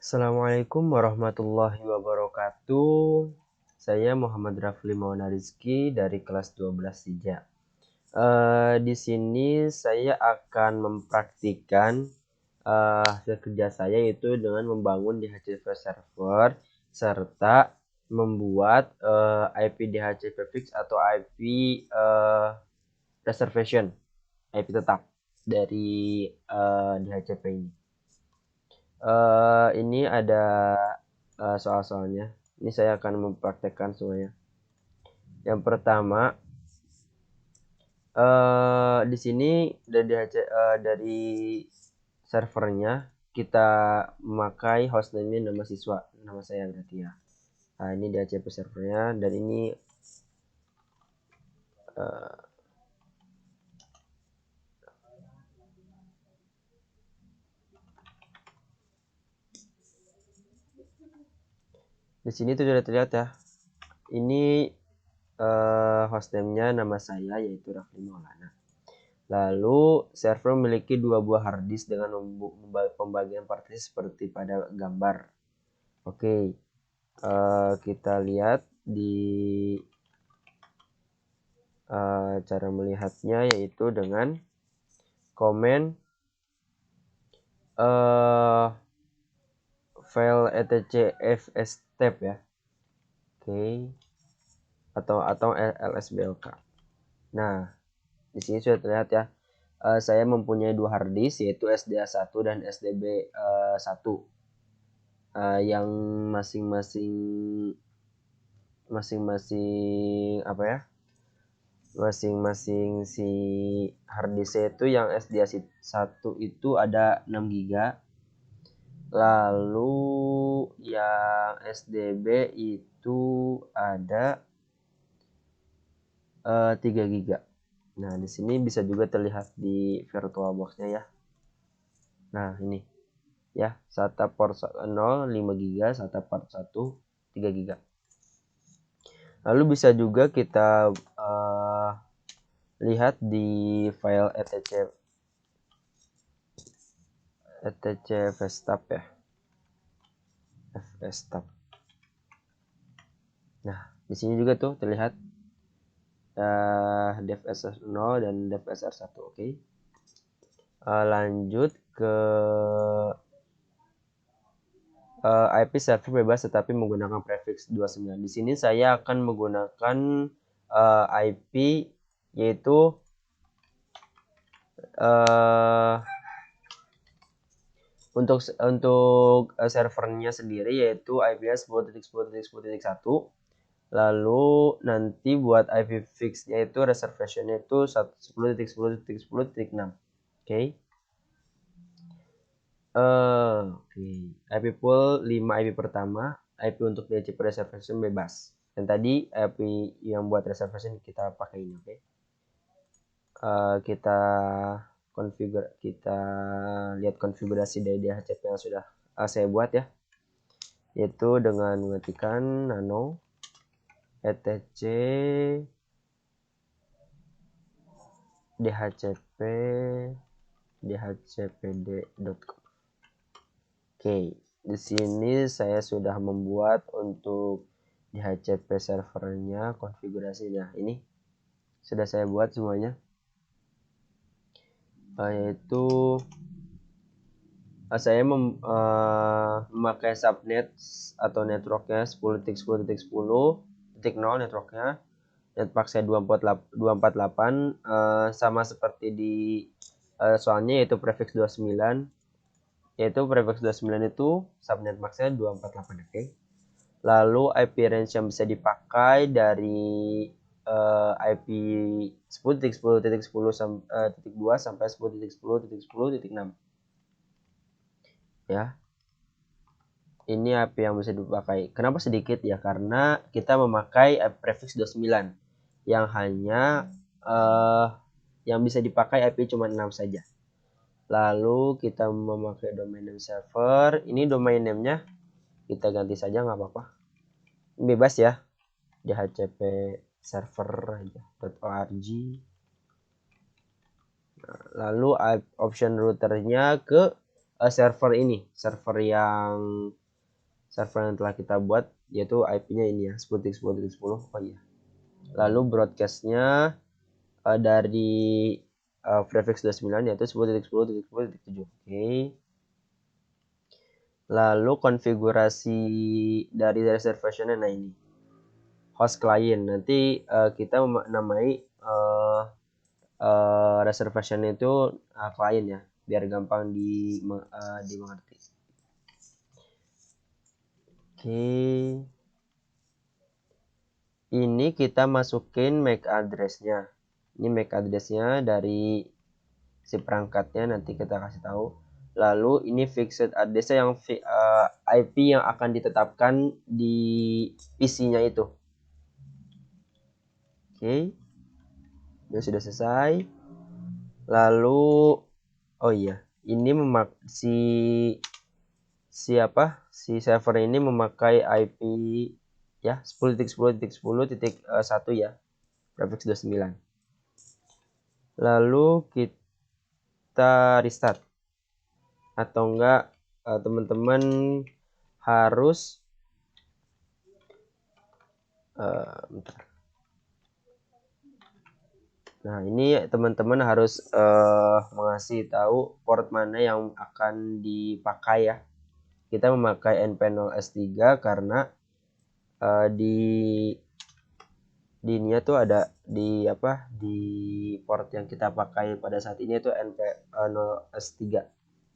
Assalamualaikum warahmatullahi wabarakatuh. Saya Muhammad Rafli Mauna Rizky dari kelas 12 Sija. Di sini saya akan mempraktikkan hasil kerja saya, yaitu dengan membangun DHCP server serta membuat IP DHCP fix atau IP reservation, IP tetap dari DHCP ini. Ini ada soal-soalnya. Ini saya akan mempraktekkan semuanya. Yang pertama, di sini dari servernya kita memakai hostname nama siswa, nama saya berarti ya. Nah, ini DHCP servernya, dan ini di sini tuh sudah terlihat ya. Ini hostname-nya nama saya, yaitu Rafli Maulana. Lalu server memiliki 2 buah harddisk dengan pembagian partisi seperti pada gambar. Oke, kita lihat di cara melihatnya, yaitu dengan komen file etc fstep ya. Oke, atau lsblk. Nah, di sini sudah terlihat ya. Saya mempunyai 2 harddisk, yaitu SDA1 dan SDB1, yang masing-masing apa ya? Masing-masing si harddisk itu yang SDA1 itu ada 6 GB. Lalu yang SDB itu ada 3 GB. Nah, di sini bisa juga terlihat di VirtualBox-nya ya. Nah, ini ya, SATA port 0 5 GB, SATA port 1 3 GB. Lalu bisa juga kita lihat di file etc fstep ya, fstep. Nah, di sini juga tuh terlihat devsr0 dan devsr1. Oke. Lanjut ke IP server bebas tetapi menggunakan prefix 29. Di sini saya akan menggunakan IP, yaitu untuk servernya sendiri, yaitu IP-nya 10.10.10.1. Lalu nanti buat IP fix-nya itu reservation-nya itu 10.10.10.6. Oke. IP pool 5 IP pertama, IP untuk DHCP reservation bebas. Dan tadi IP yang buat reservation kita pakai ini, oke. Kita lihat konfigurasi dari DHCP yang sudah saya buat ya, yaitu dengan mengetikkan nano etc dhcp dhcpd.com. Oke, di sini saya sudah membuat untuk DHCP servernya, konfigurasinya. Ini sudah saya buat semuanya, yaitu saya memakai subnet atau networknya 10.10.10.0 networknya. Network saya 248, sama seperti di soalnya, yaitu prefix 29. Yaitu prefix 29 itu subnet maxnya 248. Oke. Lalu IP range yang bisa dipakai dari IP 10.10.10.2 sampai 10.10.10.6 ya. Ini IP yang bisa dipakai. Kenapa sedikit ya? Karena kita memakai prefix 29 yang hanya yang bisa dipakai IP cuma 6 saja. Lalu kita memakai domain name server. Ini domain name-nya kita ganti saja, nggak apa-apa, bebas ya, dhcp server aja .org. Lalu option routernya ke server yang telah kita buat, yaitu IP-nya ini ya, 10.10.10. Oh iya. Lalu broadcast-nya dari prefix 29 yaitu 10.10.10.7. Oke. Lalu konfigurasi dari reservation-nya, nah ini host client. Nanti kita namai reservation itu client ya, biar gampang dimengerti. Oke. Ini kita masukin MAC address-nya. Ini MAC address-nya dari si perangkatnya, nanti kita kasih tahu. Lalu ini fixed address yang IP yang akan ditetapkan di PC-nya itu. Oke. Ini sudah selesai. Lalu oh iya, ini si server ini memakai IP ya 10.10.10.1 ya, prefix 29. Lalu kita restart, atau enggak teman-teman harus bentar. Nah, ini teman-teman harus mengasih tahu port mana yang akan dipakai ya. Kita memakai np0s3 karena di ininya tuh ada di port yang kita pakai pada saat ini itu np0s3.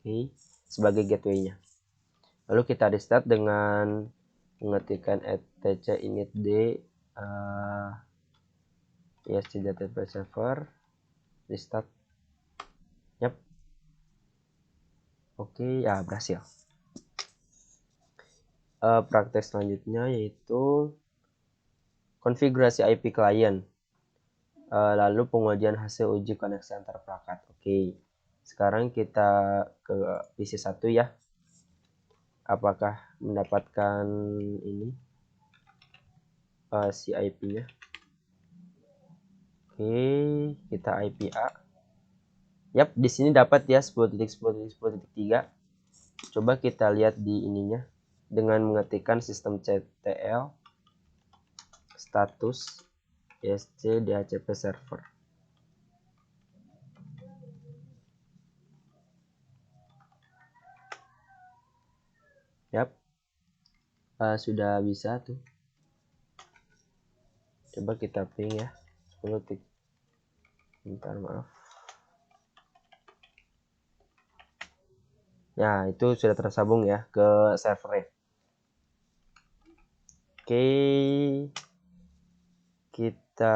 Oke, sebagai gateway-nya. Lalu kita restart dengan mengetikkan etc initd isc.tp server, restart. Yap. Oke, ya berhasil. Praktek selanjutnya yaitu konfigurasi IP client, lalu pengujian hasil uji koneksi antar perangkat. Oke, sekarang kita ke PC 1 ya. Apakah mendapatkan ini si IP-nya? Oke, kita IP A. Yap, di sini dapat ya 10.10.10.3. Coba kita lihat di ininya dengan mengetikkan systemctl status isc dhcp server. Yap, sudah bisa tuh. Coba kita ping ya 10 tik. Bentar, maaf. Nah, itu sudah tersambung ya ke servernya. Oke, kita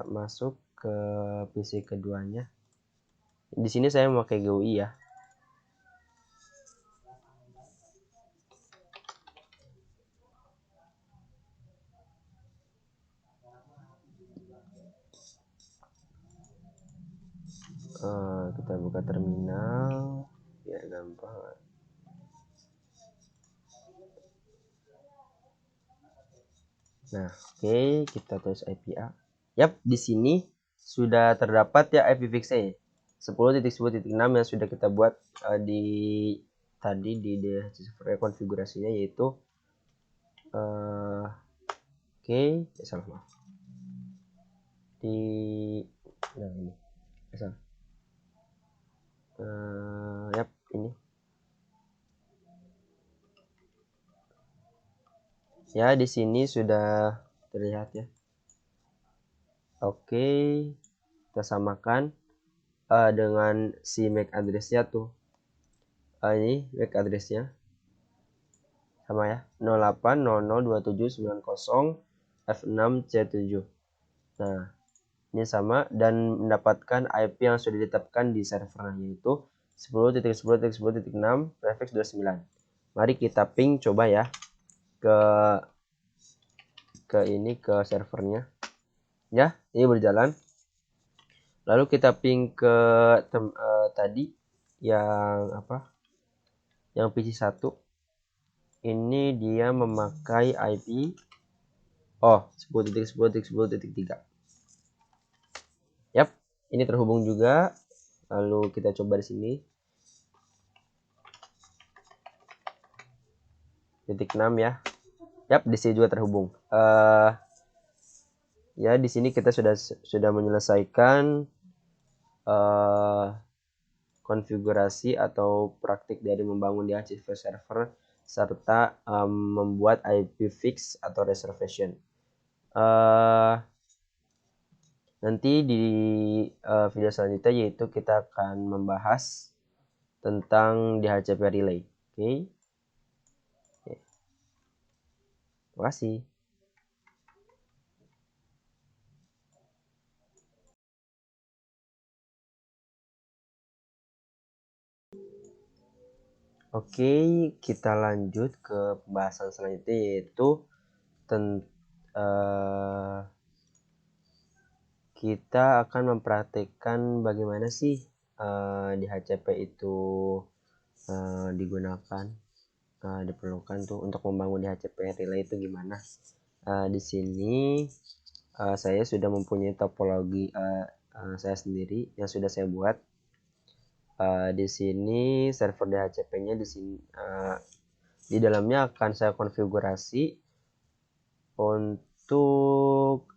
masuk ke PC keduanya. Di sini saya memakai GUI ya. Kita buka terminal biar gampang. Nah, oke, kita tulis IP A. Yap, di sini sudah terdapat ya IP fix-nya 10.10.6 yang sudah kita buat di server konfigurasinya, yaitu oke, salah maaf. Nah ini salah. Yap, ini. Ya, di sini sudah terlihat ya. Oke, kita samakan dengan si MAC address-nya tuh. Ini MAC address-nya sama ya, 08002790 F6C7. Nah, ini sama dan mendapatkan IP yang sudah ditetapkan di server, yaitu 10.10.10.6 prefix 29. Mari kita ping coba ya ke servernya ya. Ini berjalan. Lalu kita ping ke tadi yang yang PC 1. Ini dia memakai IP 10.10.10.3. Yap, ini terhubung juga. Lalu kita coba di sini. titik 6 ya. Yap, di sini juga terhubung. Ya, di sini kita sudah menyelesaikan konfigurasi atau praktik dari membangun DHCP server serta membuat IP fix atau reservation. Nanti di video selanjutnya yaitu kita akan membahas tentang DHCP relay. Oke. Terima kasih. Oke, kita lanjut ke pembahasan selanjutnya yaitu kita akan mempraktikkan bagaimana sih DHCP itu digunakan, diperlukan tuh untuk membangun DHCP relay itu gimana. Di sini saya sudah mempunyai topologi saya sendiri yang sudah saya buat. Di sini server DHCP-nya di sini di dalamnya akan saya konfigurasi untuk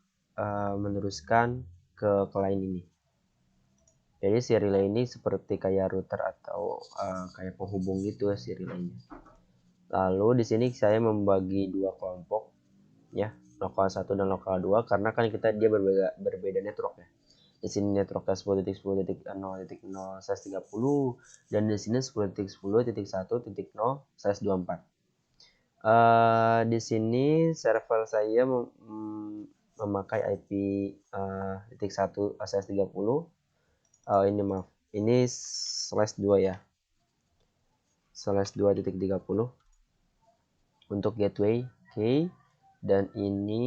meneruskan ke klien ini. Jadi si relay ini seperti kayak router atau kayak penghubung gitu si relaynya. Lalu di sini saya membagi dua kelompok ya, lokal 1 dan lokal 2 karena kan dia berbeda network ya. Di sini networknya 10.10.0.0/30 dan di sini 10.10.1.0/24. Di sini server saya memakai IP .1/30. Ini maaf, ini /2 ya. /2.30 untuk gateway. Oke. Dan ini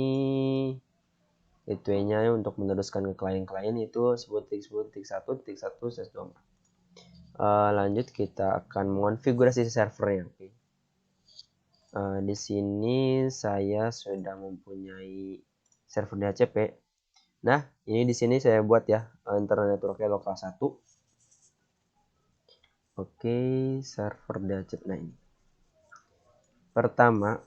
gateway-nya untuk meneruskan ke klien-klien itu 10.10.1.1/24. Lanjut kita akan mengonfigurasi servernya. Oke. Di sini saya sudah mempunyai server DHCP. Nah, ini di sini saya buat ya internet networknya lokal 1. Oke, server DHCP. Nah, ini. Pertama,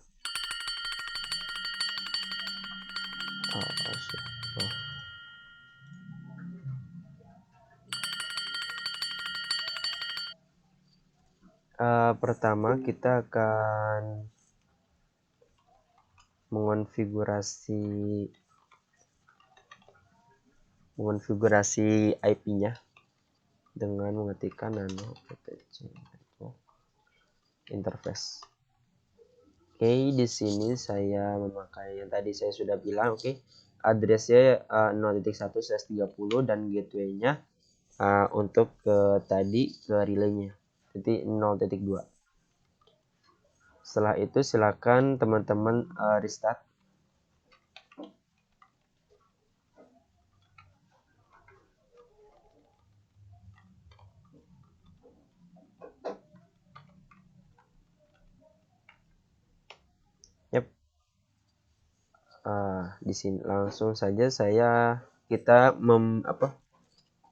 pertama kita akan mengonfigurasi IP-nya dengan mengetikkan nano PTC interface. Oke, di sini saya memakai yang tadi saya sudah bilang. Oke, addressnya 0.1/30 dan gateway-nya untuk tadi ke relay-nya jadi 0.2. Setelah itu silakan teman-teman restart. Yep. Di sini langsung saja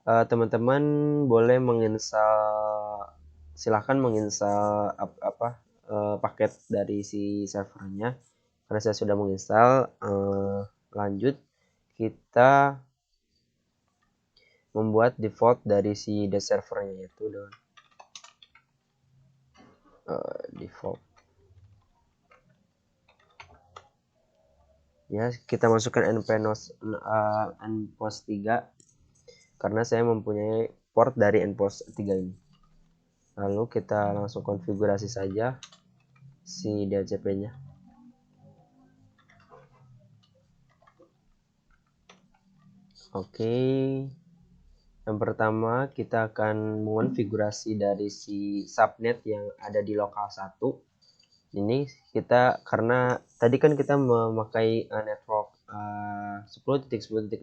teman-teman boleh silahkan menginstal paket dari si servernya karena saya sudah menginstal. Lanjut kita membuat default dari si servernya yaitu default ya, kita masukkan npos 3 karena saya mempunyai port dari npos 3 ini. Lalu kita langsung konfigurasi saja si DHCP-nya. Oke. Yang pertama kita akan mengonfigurasi dari si subnet yang ada di lokal 1. Ini kita karena tadi kan kita memakai network 10.10.0.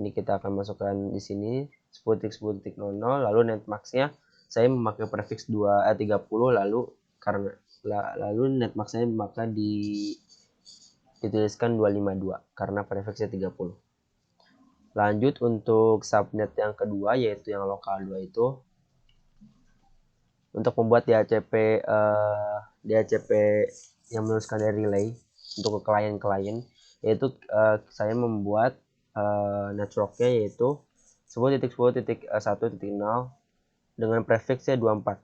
Ini kita akan masukkan di sini 10.10.0 lalu netmax-nya saya memakai prefix 30 lalu netmax-nya maka dituliskan 252 karena prefixnya 30. Lanjut untuk subnet yang kedua yaitu yang lokal 2 itu untuk membuat DHCP DHCP yang meneruskan dari relay untuk ke klien-klien, yaitu saya membuat networknya yaitu 10.10.1.0 dengan prefixnya 24.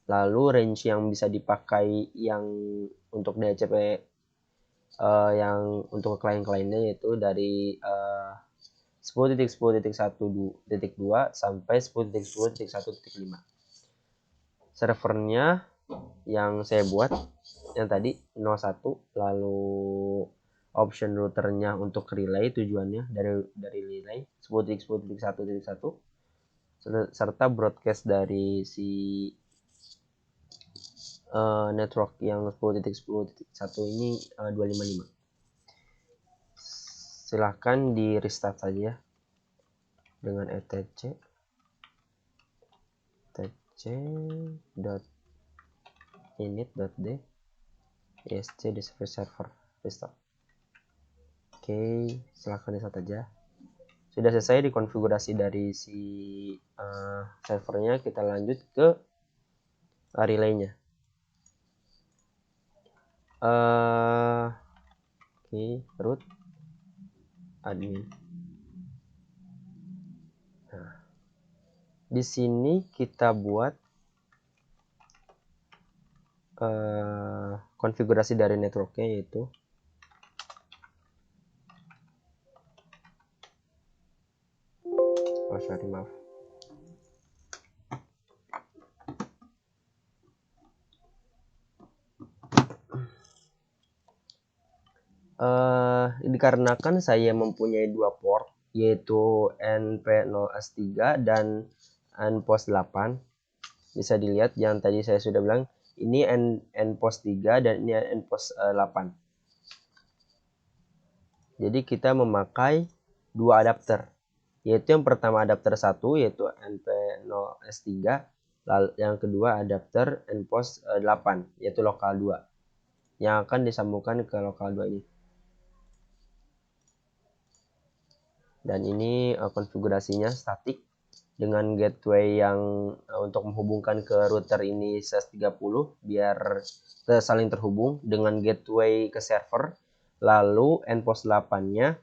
Lalu range yang bisa dipakai yang untuk DHCP yang untuk klien-kliennya yaitu dari 10.10.1.2 sampai 10.10.1.5. Servernya yang saya buat yang tadi 01, lalu option routernya untuk relay, tujuannya dari relay 10.10.1.1 serta broadcast dari si network yang 10.10.1 ini 255. Silahkan di restart saja dengan etc init.d esc di server restart. Oke, silahkan restart aja. Sudah selesai dikonfigurasi dari si servernya, kita lanjut ke relaynya. Oke, root admin. Nah, di sini kita buat konfigurasi dari networknya yaitu maaf. Dikarenakan saya mempunyai dua port yaitu NP0S3 dan NPOS 8. Bisa dilihat yang tadi saya sudah bilang ini NPOS 3 dan ini NPOS 8. Jadi kita memakai dua adapter, yaitu yang pertama adapter 1 yaitu NP0S3, lalu yang kedua adapter NPOS 8 yaitu lokal 2 yang akan disambungkan ke lokal 2 ini. Dan ini konfigurasinya statik dengan gateway yang untuk menghubungkan ke router ini SES30 biar saling terhubung dengan gateway ke server. Lalu NPOS 8-nya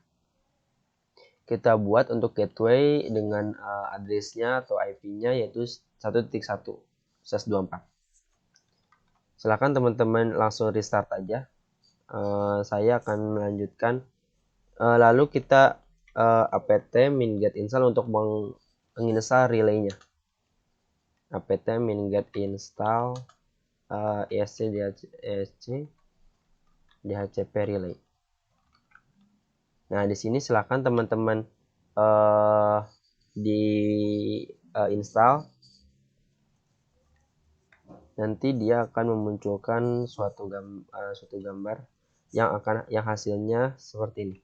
kita buat untuk gateway dengan addressnya atau IP-nya yaitu 1.1 SES24. Silahkan teman-teman langsung restart aja. Saya akan melanjutkan. Lalu kita apt min-get install untuk menginstal relaynya. Apt min-get install esc dhcp relay. Nah, di sini silakan teman-teman di install. Nanti dia akan memunculkan suatu gambar yang hasilnya seperti ini.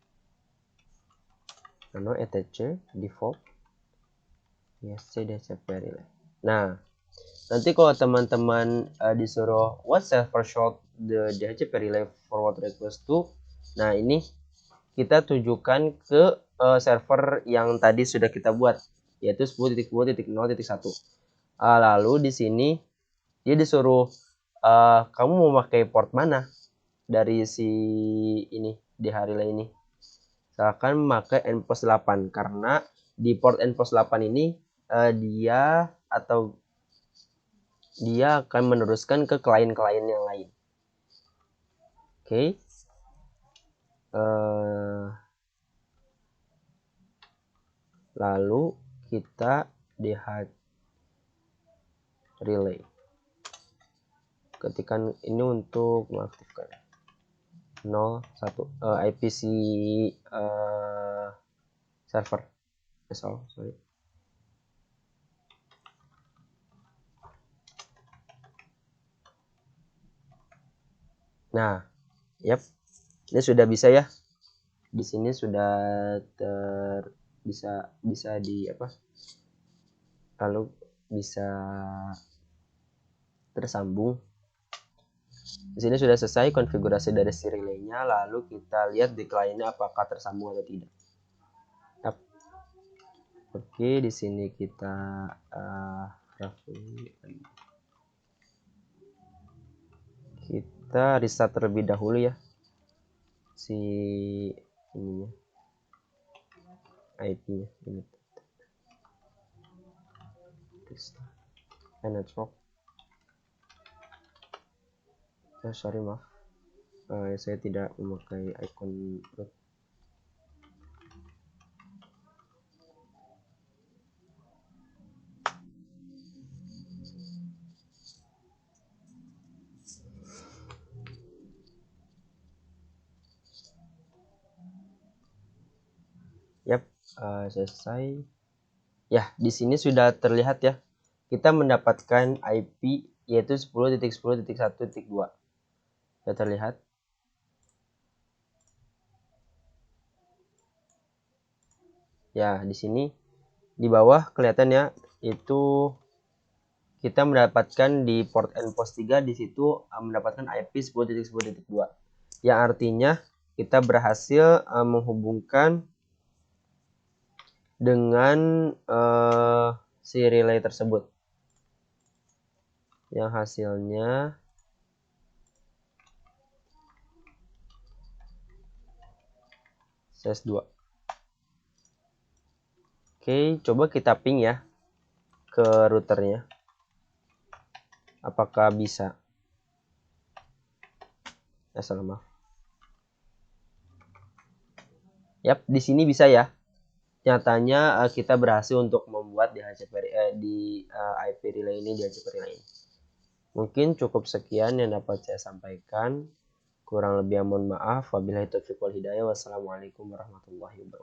Nano etc default esc dhcp relay. Nah, nanti kalau teman-teman disuruh what server should the dhcp relay forward request to, nah ini kita tujukan ke server yang tadi sudah kita buat yaitu 10.2.0.1. Lalu di sini dia disuruh kamu mau pakai port mana dari si ini di relay ini. Silakan memakai NPOS 8 karena di port NPOS 8 ini dia akan meneruskan ke klien-klien yang lain. Oke. Lalu kita relay. Ketikkan ini untuk mengaktifkan 01 IPC server. Sorry. Nah, ini sudah bisa ya. Di sini sudah bisa di apa? Lalu bisa tersambung. Di sini sudah selesai konfigurasi dari si relaynya. Lalu kita lihat di kliennya apakah tersambung atau tidak. Oke, di sini kita kita restart terlebih dahulu ya si ininya, IP-nya ini. Network. Sorry maaf, saya tidak memakai icon root. Yap, selesai. Ya, di sini sudah terlihat ya. Kita mendapatkan IP yaitu 10.10.1.2. Sudah terlihat. Ya, di sini di bawah kelihatan ya, itu kita mendapatkan di port npos 3 di situ mendapatkan IP 10.10.2. Yang artinya kita berhasil menghubungkan dengan si relay tersebut. Yang hasilnya CS2. Oke, coba kita ping ya ke routernya. Apakah bisa? Salah. Yap, di sini bisa ya. Nyatanya kita berhasil untuk membuat di IP relay ini, di HCP relay ini. Mungkin cukup sekian yang dapat saya sampaikan. Kurang lebih mohon maaf. Wabillahi taufiq wal hidayah. Wassalamualaikum warahmatullahi wabarakatuh.